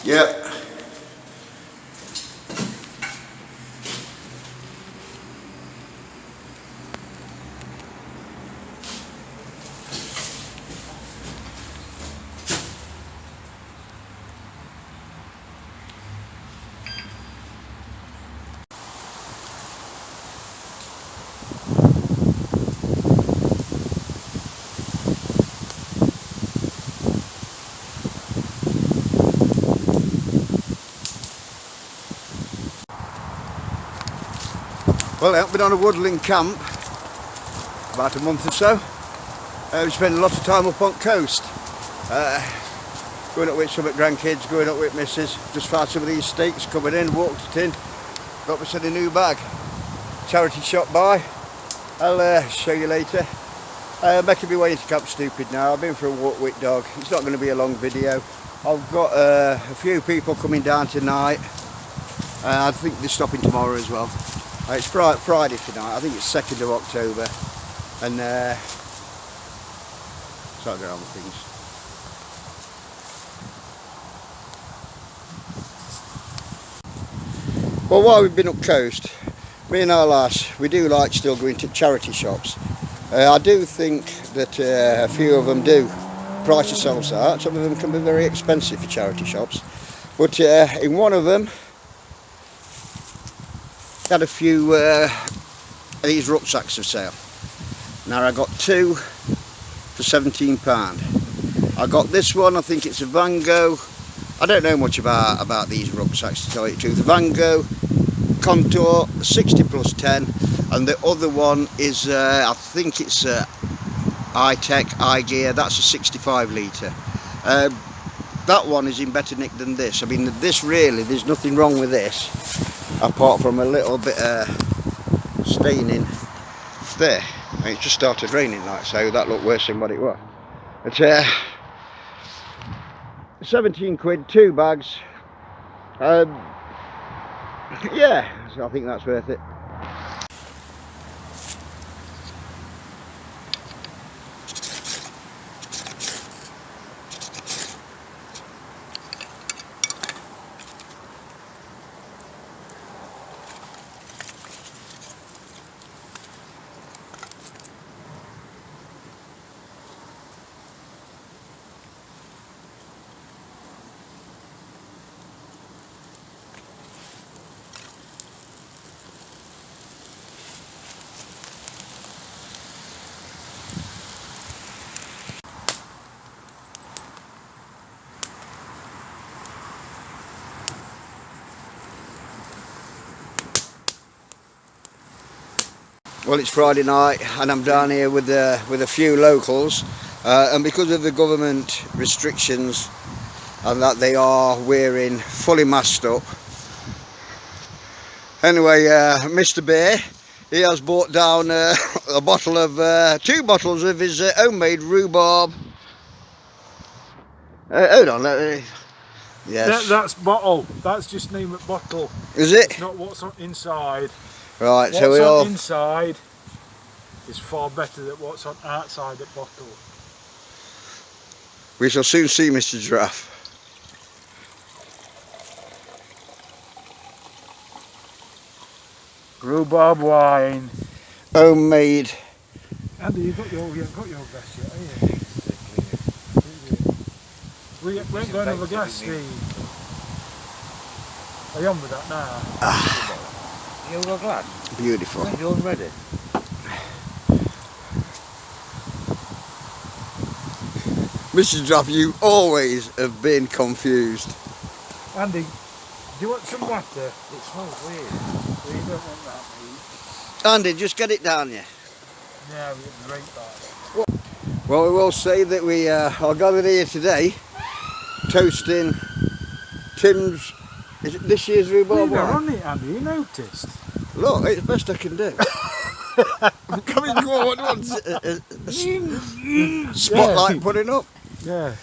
Yeah. Well, I've been on a woodland camp about a month or so. We spent a lot of time up on coast. Going up with some grandkids, going up with missus. Just found some of these steaks coming in, walked it in, got myself a new bag. Charity shop by. I'll show you later. Making me way into Camp Stupid now. I've been for a walk with dog. It's not going to be a long video. I've got a few people coming down tonight. I think they're stopping tomorrow as well. It's Friday tonight. I think it's 2nd of October. And so I'll get on with things. Well, while we've been up coast, me and our lass, we do like still going to charity shops. I do think that a few of them do price themselves out. Some of them can be very expensive for charity shops. But in one of them, had a few of these rucksacks for sale. Now I got 2 for £17. I got this one, I think it's a Vango. I don't know much about these rucksacks, to tell you the truth. Vango Contour 60 plus 10, and the other one is I think it's iTech iGear. That's a 65 litre. That one is in better nick than this. I mean, this really, there's nothing wrong with this apart from a little bit staining there. And it just started raining, like, so that looked worse than what it was. But 17 quid, 2 bags. Yeah, so I think that's worth it. Well, it's Friday night and I'm down here with a few locals, and because of the government restrictions and that they are wearing fully masked up. Anyway, Mr. Bear, he has bought down a bottle of 2 bottles of his homemade rhubarb. Hold on, yes. That's bottle. That's just name it bottle. Is it? It's not what's on inside. Right, what's so we all... inside is far better than what's on outside the bottle. We shall soon see, Mr. Giraffe. Rhubarb wine. Homemade. Andy, you've got your gas yet, haven't you? We ain't going over gas, Steve. Are you on with that now? You got glass? Beautiful. You're ready. Mr. Giraffe, you always have been confused. Andy, do you want some water? It smells weird. Well, you don't want that, mate. Andy, just get it down here. Yeah, we get the rate back. Well, we will say that we are gathered here today, toasting Tim's, is it this year's rhubarb You're wine? on it, Andy, you noticed. Look, it's the best I can do. Come in, come on, what spotlight putting up. Yeah.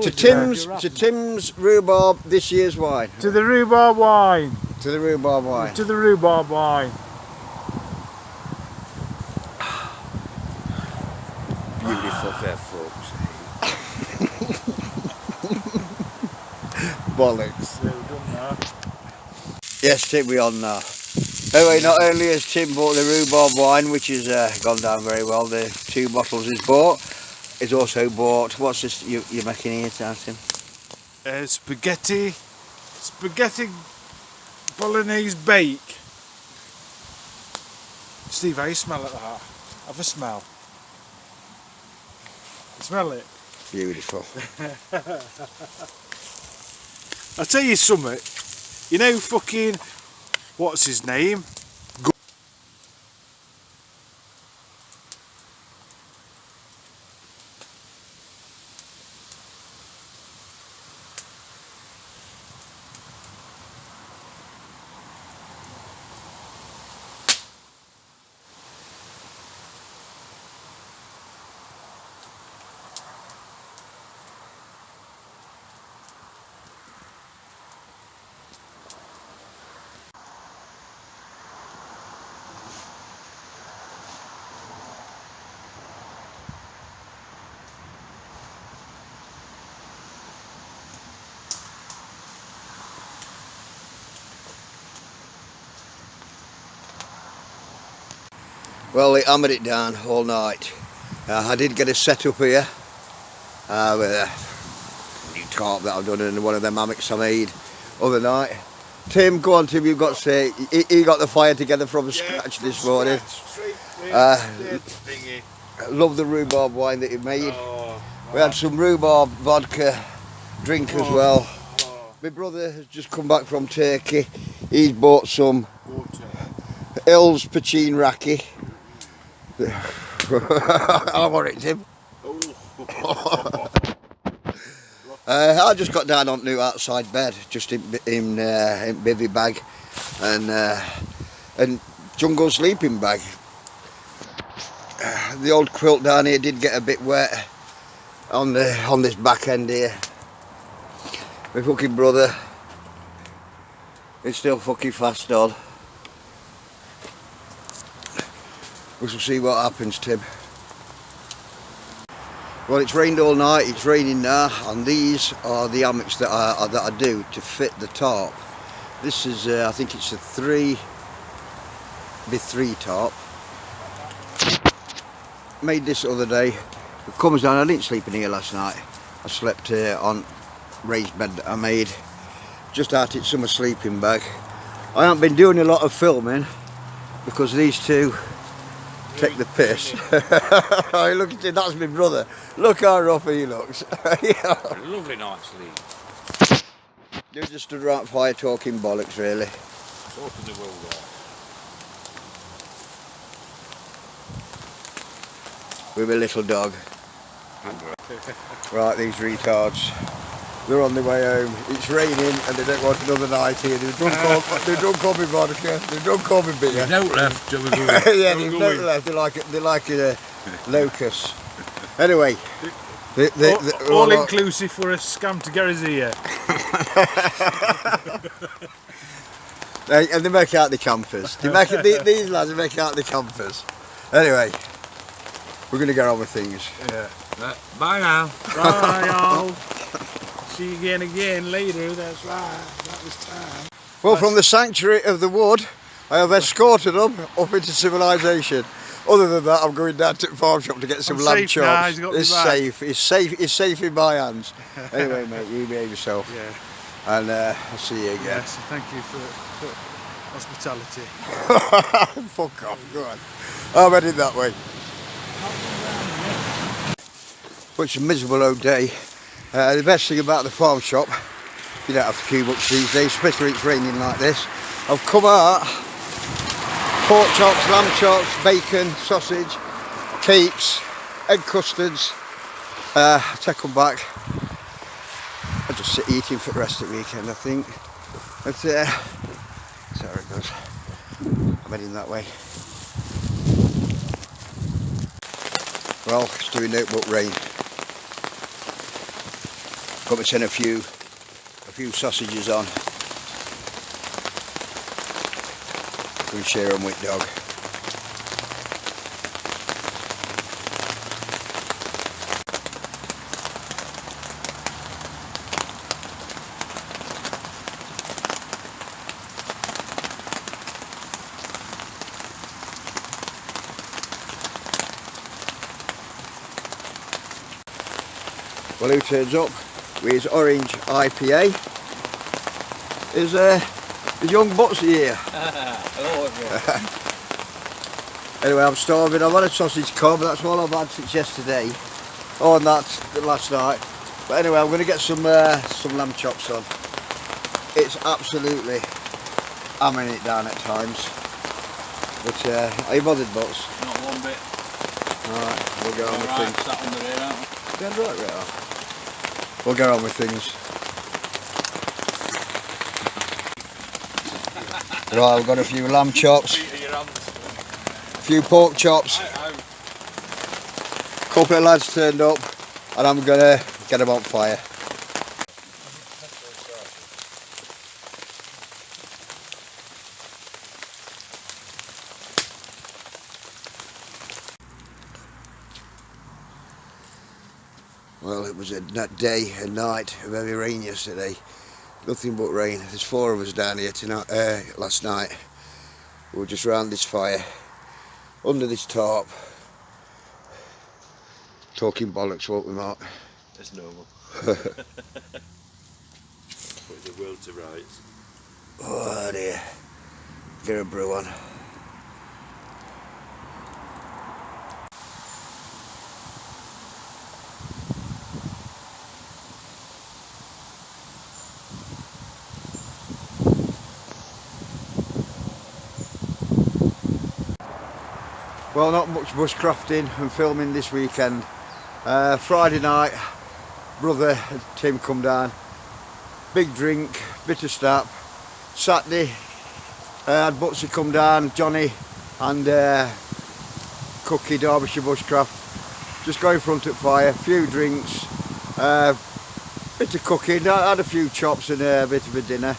To Tim's rhubarb this year's wine. To the rhubarb wine. To the rhubarb wine. To the rhubarb wine. Beautiful fair folks. bollocks. Yeah, we've done now. Yes, Tim, we on now. Anyway, not only has Tim bought the rhubarb wine, which has gone down very well, the 2 bottles he's bought, he's also bought, what's this you're making here, Tim? Spaghetti bolognese bake. Steve, how you smell at that? Have a smell. Smell it. Beautiful. I'll tell you something. You know fucking, what's his name? Well, they hammered it down all night. I did get a set up here with a new tarp that I've done in one of them hammocks I made other night. Tim, go on Tim, you've got to say, he got the fire together from scratch this morning. Love the rhubarb wine that he made. We had some rhubarb vodka drink as well. My brother has just come back from Turkey. He's bought some Il's Pachin Raki. I want it, Tim. I just got down on new outside bed, just in bivvy bag and jungle sleeping bag. The old quilt down here did get a bit wet on this back end here. My fucking brother is still fucking fast on. We shall see what happens, Tim. Well, it's rained all night, it's raining now, and these are the hammocks that I do to fit the tarp. This is, I think it's a 3x3 tarp. Made this the other day. It comes down, I didn't sleep in here last night. I slept on raised bed that I made. Just out its summer sleeping bag. I haven't been doing a lot of filming because these two take the piss. Oh, look at him, that's my brother. Look how rough he looks. Lovely night's sleep. You're just stood around fire talking bollocks, really. Talking the world off. With a little dog. Right, these retards. They're on their way home. It's raining and they don't want another night here. They've drunk all my vodka. They've drunk all my beer. There's no left. Yeah, there's no left. They're like a locust. Anyway. All inclusive for a scam to get us here. And they make out the campers. These lads make out the campers. Anyway, we're going to get on with things. Yeah. Bye now. Bye, y'all. See you again later. That's right. That was time. Well, from the sanctuary of the wood, I have escorted them up into civilization. Other than that, I'm going down to the farm shop to get some lamb chops. It's safe. It's safe. It's safe in my hands. Anyway, mate, you behave yourself. Yeah. And I'll see you again. Yes. Thank you for hospitality. Fuck off. Go on. I'm heading that way. But it's a miserable old day. The best thing about the farm shop, you don't have to queue much these days, especially when it's raining like this. I've come out, pork chops, lamb chops, bacon, sausage, cakes, egg custards. I take them back. I just sit eating for the rest of the weekend, I think. But that's how it goes. I'm heading that way. Well, it's doing nothing but rain. Got me send a few sausages on. We share them with dog. Well, who turns up with his orange IPA is young Butsy here. Hello, everyone. Anyway, I'm starving. I've had a sausage cob, that's all I've had since yesterday. Oh, and that's last night. But anyway, I'm going to get some lamb chops on. It's absolutely hammering it down at times. But are you bothered, Butts? Not one bit. Alright, we'll go on with things. Sat under there, aren't we? Yeah, right. We'll go on with things. Right, we've got a few lamb chops, a few pork chops. A couple of lads turned up, and I'm gonna get them on fire. Well, it was a day and night of heavy rain yesterday. Nothing but rain. There's 4 of us down here tonight. Last night, we were just round this fire, under this tarp, talking bollocks, weren't we, Mark? That's normal. Put the world to rights. Oh dear. Get a brew on. Well, not much bushcrafting and filming this weekend. Friday night, brother Tim come down, big drink, bit of snap. Saturday, had Butsy come down, Johnny and Cookie, Derbyshire Bushcraft. Just go in front of fire, few drinks, bit of cooking. I had a few chops and a bit of a dinner.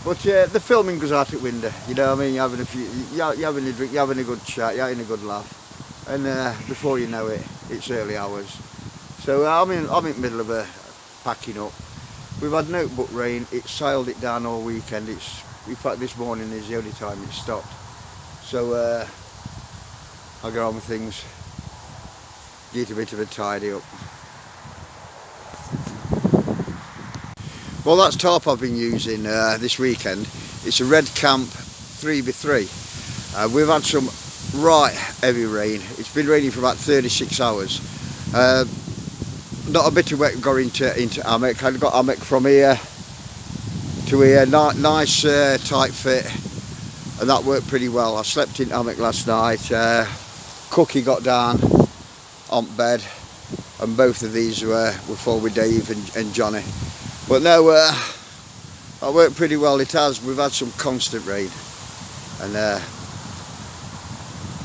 But the filming goes out at window, you know what I mean? You're having a few, you're having a drink, you're having a good chat, you're having a good laugh, and before you know it, it's early hours. So I'm in the middle of packing up. We've had no but rain. It's sailed it down all weekend. In fact, this morning is the only time it stopped. So I'll get on with things, get a bit of a tidy up. Well, that's tarp I've been using this weekend. It's a Red Camp 3x3. We've had some right heavy rain. It's been raining for about 36 hours. Not a bit of wet got into hammock. I got hammock from here to here. Nice tight fit, and that worked pretty well. I slept in hammock last night. Cookie got down on bed, and both of these were full with Dave and Johnny. But no, that worked pretty well. It has. We've had some constant rain, and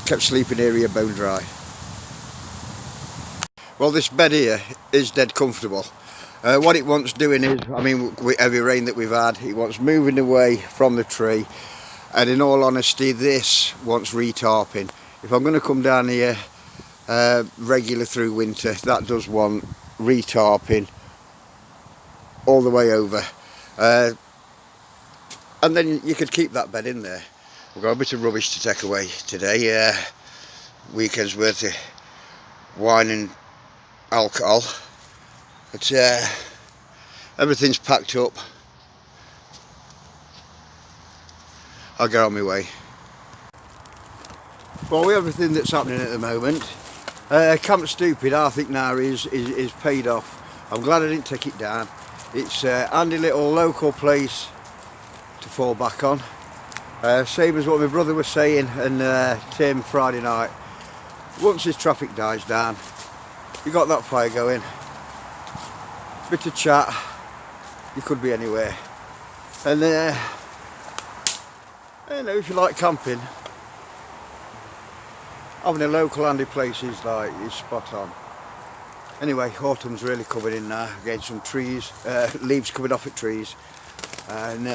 kept sleeping here bone dry. Well, this bed here is dead comfortable. What it wants doing is, I mean, with heavy rain that we've had, it wants moving away from the tree, and in all honesty, this wants retarping. If I'm going to come down here regular through winter, that does want retarping all the way over, and then you could keep that bed in there. We've got a bit of rubbish to take away today. Weekend's worth of wine and alcohol, but everything's packed up. I'll get on my way. Well, with everything that's happening at the moment, Camp Stupid, I think now is paid off. I'm glad I didn't take it down. It's a handy little local place to fall back on. Same as what my brother was saying and Tim Friday night. Once this traffic dies down, you got that fire going, bit of chat, you could be anywhere. And you know, if you like camping, having a local handy place is spot on. Anyway, autumn's really coming in now. Getting some trees, leaves coming off at trees, and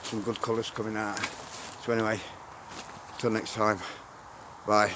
some good colours coming out. So anyway, till next time, bye.